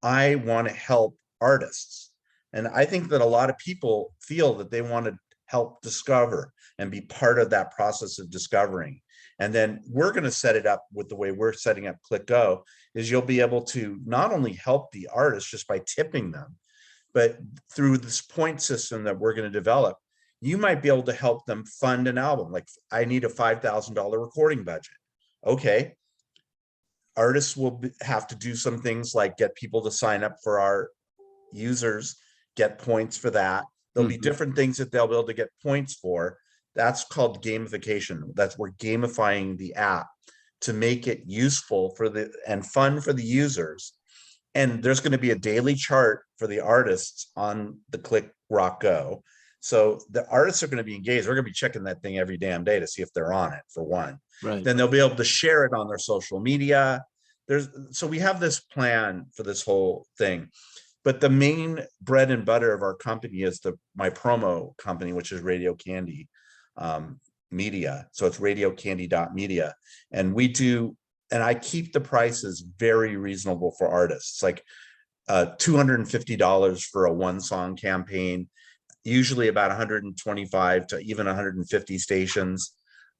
I want to help artists. And I think that a lot of people feel that they want to help discover and be part of that process of discovering. And then we're going to set it up with the way we're setting up Click Go, is you'll be able to not only help the artist just by tipping them, but through this point system that we're going to develop, you might be able to help them fund an album. Like, I need a $5,000 recording budget. Okay. Artists will have to do some things like get people to sign up for our users, get points for that. There'll be different things that they'll be able to get points for. That's called gamification. We're gamifying the app to make it useful and fun for the users. And there's going to be a daily chart for the artists on the Click Rock Go. So the artists are going to be engaged. We're going to be checking that thing every damn day to see if they're on it, for one. Right. Then they'll be able to share it on their social media. So we have this plan for this whole thing. But the main bread and butter of our company is my promo company, which is Radio Candy Media. So it's radiocandy.media. And I keep the prices very reasonable for artists, like $250 for a 1-song campaign, usually about 125 to even 150 stations.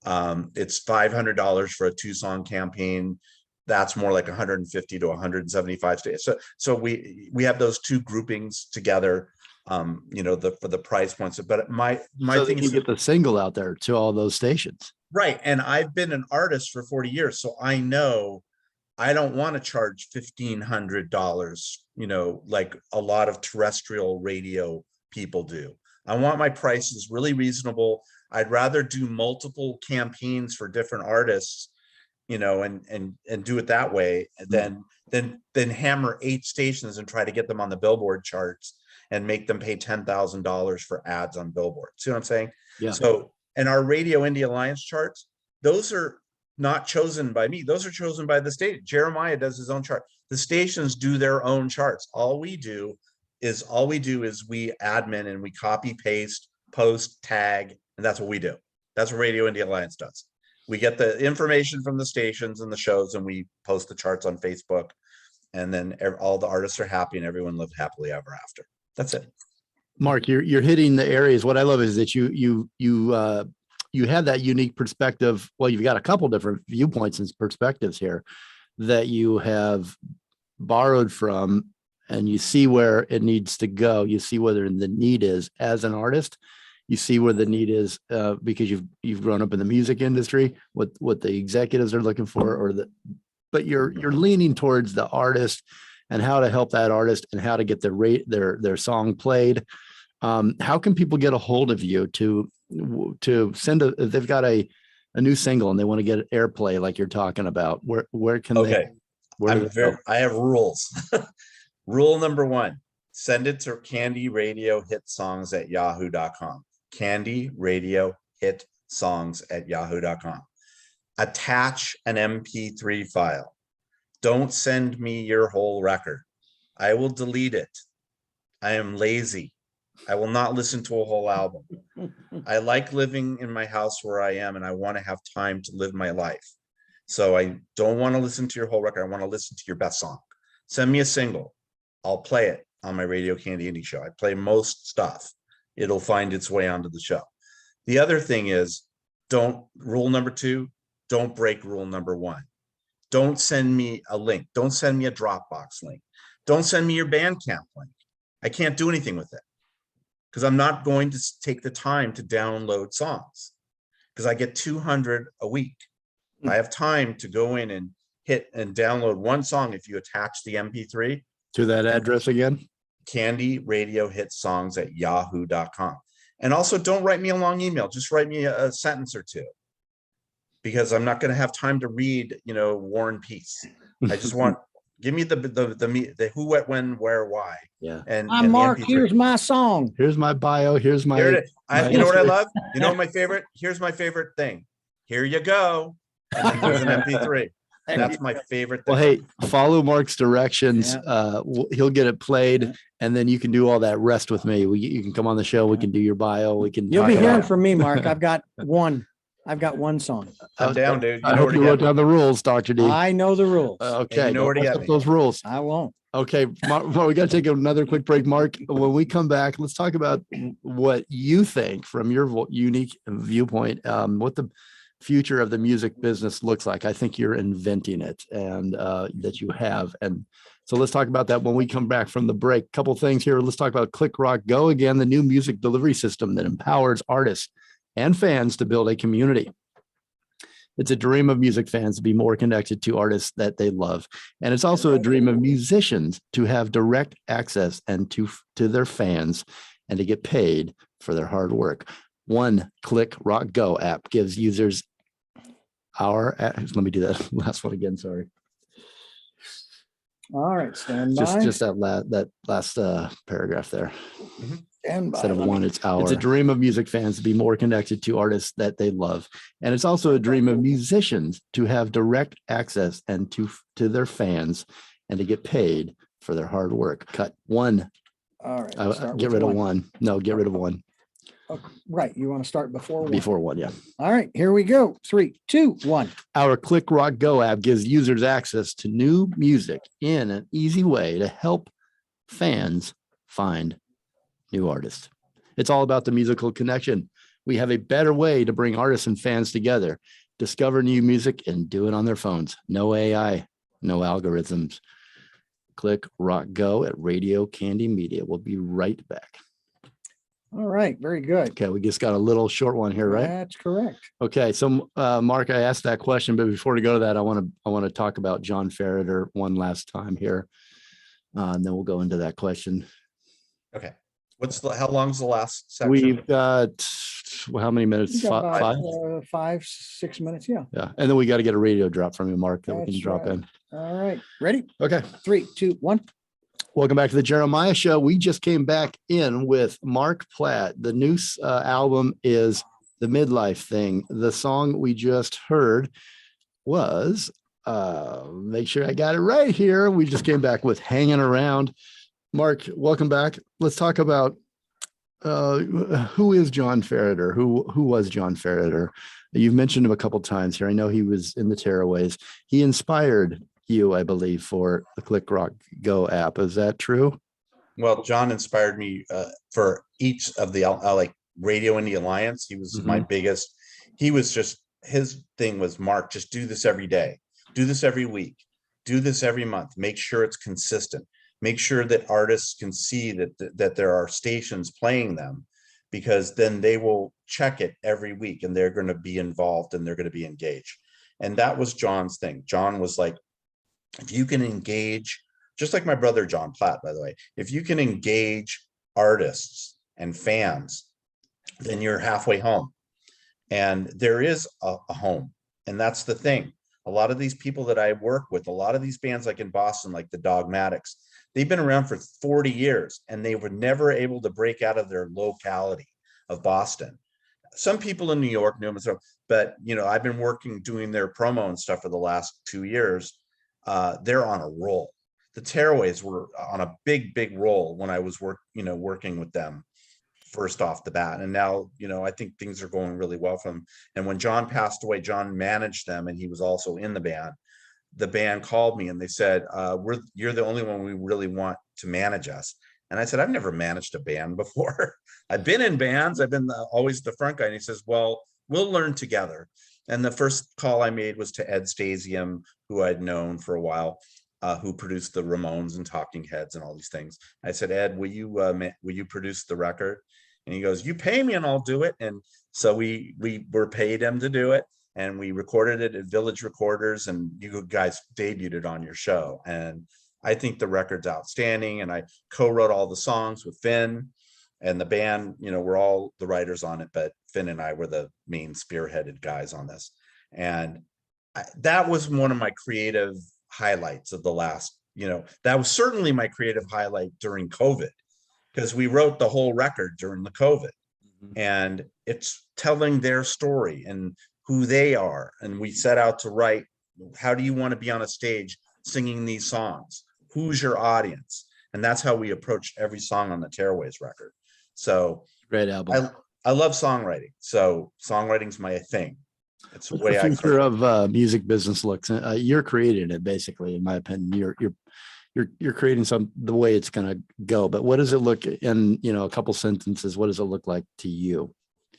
It's $500 for a 2-song campaign. That's more like 150 to 175 stations. So we have those two groupings together, for the price points. But my so thing you is get the single out there to all those stations. Right. And I've been an artist for 40 years. So I know I don't want to charge $1,500, like a lot of terrestrial radio people do. I want my prices really reasonable. I'd rather do multiple campaigns for different artists, and do it that way than hammer 8 stations and try to get them on the Billboard charts and make them pay $10,000 for ads on Billboard. See what I'm saying? Yeah. So, and our Radio Indie Alliance charts, those are not chosen by me. Those are chosen by the state. Jeremiah does his own chart. The stations do their own charts. All we do is we admin and we copy, paste, post, tag, and that's what we do. That's what Radio Indie Alliance does. We get the information from the stations and the shows, and we post the charts on Facebook, and then all the artists are happy and everyone lived happily ever after. That's it. Mark, you're hitting the areas. What I love is that you have that unique perspective. Well, you've got a couple different viewpoints and perspectives here that you have borrowed from, and you see where it needs to go. You see where the need is as an artist. You see where the need is because you've grown up in the music industry, what the executives are looking for, but you're leaning towards the artist and how to help that artist and how to get their song played. How can people get a hold of you to send if they've got a new single and they want to get airplay like you're talking about? Where can they? I have rules. Rule number 1: send it to candyradiohitsongs@yahoo.com. candyradiohitsongs@yahoo.com. Attach an MP3 file. Don't send me your whole record. I will delete it. I am lazy. I will not listen to a whole album. I like living in my house where I am, and I want to have time to live my life. So I don't want to listen to your whole record. I want to listen to your best song. Send me a single. I'll play it on my Radio Candy Indie show. I play most stuff. It'll find its way onto the show. The other thing is, rule number 2, don't break rule number 1. Don't send me a link. Don't send me a Dropbox link. Don't send me your Bandcamp link. I can't do anything with it because I'm not going to take the time to download songs because I get 200 a week. I have time to go in and hit and download one song if you attach the MP3 to that address again. Candy Radio Hit Songs at yahoo.com. And also don't write me a long email. Just write me a sentence or two because I'm not going to have time to read, War and Peace. I just want, give me the who, what, when, where, why. Yeah. And I'm Mark. Here's my song. Here's my bio. Here's my. You know what I love? You know my favorite? Here's my favorite thing. Here you go. And then there's an MP3. That's my favorite thing. Well, hey, follow Mark's directions. He'll get it played, and then you can do all that rest with me. You can come on the show. We can do your bio. We can. You'll be hearing from me, Mark. I've got one song. I'm down, dude. I hope you wrote down the rules, Dr. D. I know the rules. Okay. You know where to get me. Those rules. I won't. Okay. Well, we got to take another quick break, Mark. When we come back, let's talk about what you think from your unique viewpoint, what the future of the music business looks like. I think you're inventing it, and that you have. And so let's talk about that when we come back from the break. Couple things here. Let's talk about Click Rock Go again, the new music delivery system that empowers artists and fans to build a community. It's a dream of music fans to be more connected to artists that they love. And it's also a dream of musicians to have direct access and to their fans and to get paid for their hard work. One Click Rock Go app gives users let me do that last one again. Sorry. All right. Stand by. Just that last paragraph there. Stand by. Instead of one, it's hour. It's a dream of music fans to be more connected to artists that they love. And it's also a dream of musicians to have direct access and to their fans and to get paid for their hard work. Cut one. All right. Get rid of one. No, get rid of one. Okay, right. You want to start before one? Before one, yeah. All right. Here we go. 3, 2, 1. Our Click Rock Go app gives users access to new music in an easy way to help fans find new artists. It's all about the musical connection. We have a better way to bring artists and fans together, discover new music, and do it on their phones. No AI, no algorithms. Click Rock Go at Radio Candy Media. We'll be right back. All right. Very good. Okay, we just got a little short one here, right? That's correct. Okay, so Mark, I asked that question, but before we go to that, I want to talk about John Finseth one last time here, and then we'll go into that question. Okay. How long's the last section? We've got how many minutes? About 5, 6 minutes. Yeah. Yeah, and then we got to get a radio drop from you, Mark, that we That's can drop right. in. All right. Ready? Okay. 3, 2, 1. Welcome back to the Jeremiah Show. We just came back in with Marc Platt. The new album is The Midlife Thing. The song we just heard was, make sure I got it right here. We just came back with Hanging Around. Mark, welcome back. Let's talk about who is John Finseth? Who was John Finseth? You've mentioned him a couple times here. I know he was in the Tearaways. He inspired you, I believe, for the Click Rock Go app. Is that true? Well, John inspired me for each of the like Radio Indie Alliance. He was my biggest. He was just, his thing was, Mark, just do this every day, do this every week, do this every month. Make sure it's consistent. Make sure that artists can see that there are stations playing them, because then they will check it every week and they're going to be involved and they're going to be engaged. And that was John's thing. John was like, if you can engage, just like my brother, John Platt, by the way, if you can engage artists and fans, then you're halfway home. And there is a home. And that's the thing. A lot of these people that I work with, a lot of these bands like in Boston, like the Dogmatics, they've been around for 40 years and they were never able to break out of their locality of Boston. Some people in New York knew them, but I've been doing their promo and stuff for the last 2 years. they're on a roll. The Tearaways were on a big roll when I was working with them first off the bat. And now, I think things are going really well for them. And when John passed away, John managed them and he was also in the band. The band called me and they said, you're the only one we really want to manage us. And I said, I've never managed a band before. I've been in bands. I've been always the front guy. And he says, well, we'll learn together. And the first call I made was to Ed Stasium, who I'd known for a while, who produced the Ramones and Talking Heads and all these things. I said, Ed, will you produce the record? And he goes, you pay me and I'll do it. And so we were paid him to do it. And we recorded it at Village Recorders, and you guys debuted it on your show. And I think the record's outstanding. And I co-wrote all the songs with Finn and the band. We're all the writers on it, but Finn and I were the main spearheaded guys on this. And that was one of my creative highlights of the last, that was certainly my creative highlight during COVID, because we wrote the whole record during the COVID. And it's telling their story and who they are. And we set out to write, how do you want to be on a stage singing these songs? Who's your audience? And that's how we approached every song on the Tearaways record. So great album. I love songwriting. So songwriting's my thing. It's the way the future of music business looks. You're creating it, basically, in my opinion. You're creating the way it's going to go. But what does it look in, a couple sentences? What does it look like to you?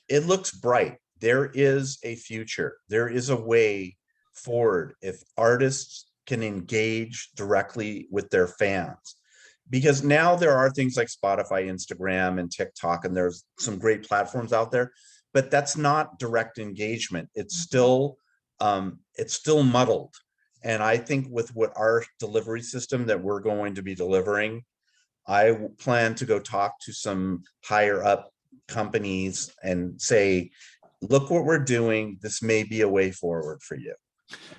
It looks bright. There is a future. There is a way forward if artists can engage directly with their fans. Because now there are things like Spotify, Instagram, and TikTok, and there's some great platforms out there, but that's not direct engagement. It's still muddled. And I think with what our delivery system that we're going to be delivering, I plan to go talk to some higher up companies and say, look what we're doing. This may be a way forward for you.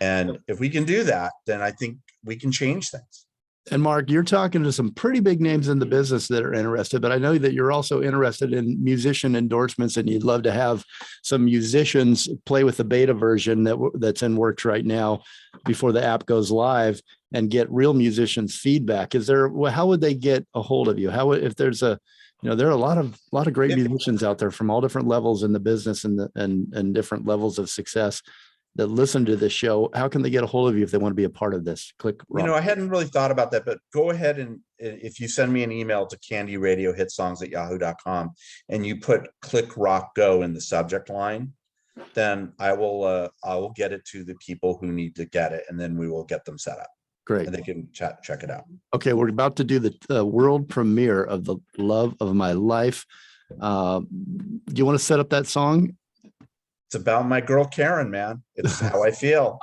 And if we can do that, then I think we can change things. And Mark, you're talking to some pretty big names in the business that are interested, but I know that you're also interested in musician endorsements, and you'd love to have some musicians play with the beta version that's in works right now before the app goes live and get real musicians' feedback. How would they get a hold of you? If there's there are a lot of great musicians out there from all different levels in the business and different levels of success that listen to this show. How can they get a hold of you if they want to be a part of this? Click rock. I hadn't really thought about that, but go ahead and if you send me an email to candyradiohitsongs@yahoo.com and you put Click Rock Go in the subject line, then I will get it to the people who need to get it, and then we will get them set up. Great. And they can check it out. Okay, we're about to do the world premiere of The Love of My Life. Do you want to set up that song? It's about my girl, Karen, man. It's how I feel.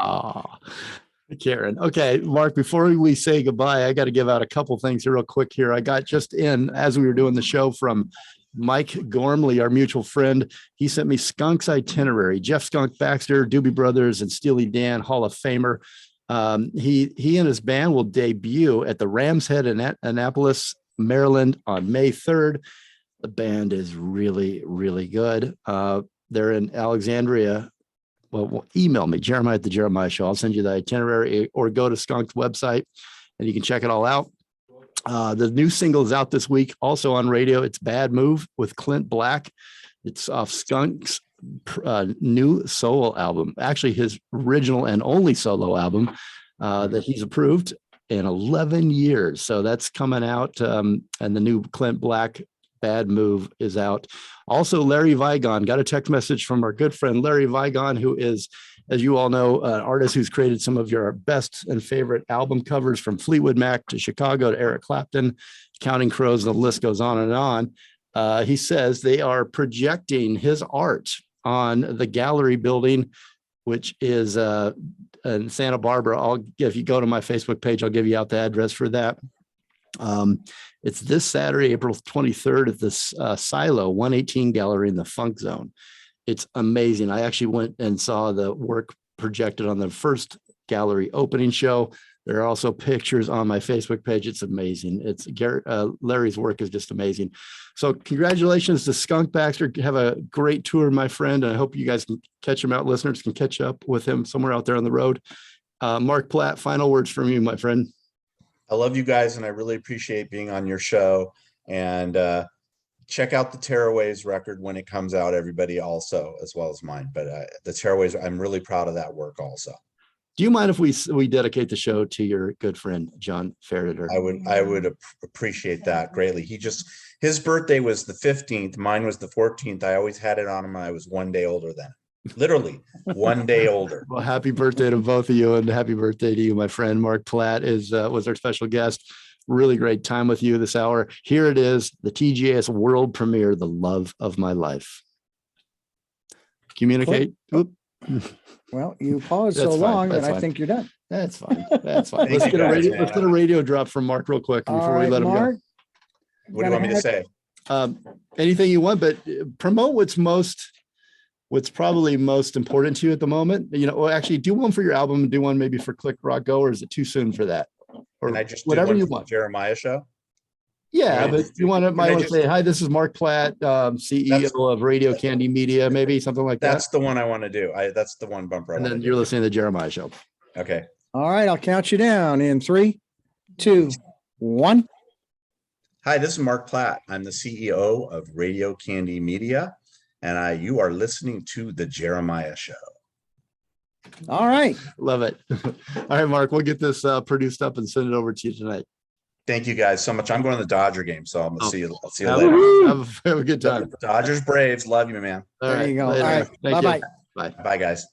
Karen. Okay, Mark, before we say goodbye, I got to give out a couple things real quick here. I got just in, as we were doing the show, from Mike Gormley, our mutual friend. He sent me Skunk's itinerary. Jeff Skunk Baxter, Doobie Brothers, and Steely Dan, Hall of Famer. He and his band will debut at the Ram's Head in Annapolis, Maryland on May 3rd. The band is really, really good. They're in Alexandria. Well, email me, Jeremiah at the Jeremiah Show. I'll send you the itinerary, or go to Skunk's website and you can check it all out. The new single is out this week, also on radio. It's Bad Move with Clint Black. It's off Skunk's new solo album, actually his original and only solo album that he's approved in 11 years. So that's coming out, and the new Clint Black Bad Move is out. Also, Larry Vigon, got a text message from our good friend Larry Vigon, who is, as you all know, an artist who's created some of your best and favorite album covers, from Fleetwood Mac to Chicago to Eric Clapton, Counting Crows, and the list goes on and on. He says they are projecting his art on the gallery building, which is in Santa Barbara. If you go to my Facebook page, I'll give you out the address for that. It's this Saturday, April 23rd, at this Silo 118 Gallery in the Funk Zone. It's amazing. I actually went and saw the work projected on the first gallery opening show. There are also pictures on my Facebook page. It's amazing. Larry's work is just amazing. So congratulations to Skunk Baxter. Have a great tour, my friend. And I hope you guys can catch him out. Listeners can catch up with him somewhere out there on the road. Marc Platt, final words from you, my friend. I love you guys, and I really appreciate being on your show. And check out the Tearaways record when it comes out, everybody, also, as well as mine. But the Tearaways, I'm really proud of that work also. Do you mind if we dedicate the show to your good friend, John Finseth? I would appreciate that greatly. His birthday was the 15th. Mine was the 14th. I always had it on him. I was one day older than him. Literally one day older. Well, happy birthday to both of you, and happy birthday to you, my friend. Marc Platt was our special guest. Really great time with you this hour. Here it is, the TGS world premiere, The Love of My Life. Communicate. Oop. Well, you paused That's so fine. long That's that I fine. think you're done. That's fine. That's fine. Thank Let's you guys, let's get a radio drop from Marc real quick All before we right, let him Mark, What do you want me to say? go. Anything you want, but promote what's probably most important to you at the moment. Well, actually do one for your album and do one maybe for Click Rock Go, or is it too soon for that? Or Can I just do whatever one you for the want. Jeremiah show? Yeah, Can I but just you want to can might I want to just- say, hi, this is Marc Platt, CEO of Radio Candy Media, maybe something like that. That's the one I want to do. That's the one bumper I And want then to you're do. listening to the Jeremiah show. Okay. all right, I'll count you down in 3, 2, 1. Hi, this is Marc Platt. I'm the CEO of Radio Candy Media, and you are listening to the Jeremiah show. All right. Love it. All right, Marc, we'll get this produced up and send it over to you tonight. Thank you guys so much. I'm going to the Dodger game, so I'll see you Have later. have a good time. Dodgers Braves. Love you, man. All There right, you go. later. All right. Thank you. Bye-bye. Bye. Bye, guys.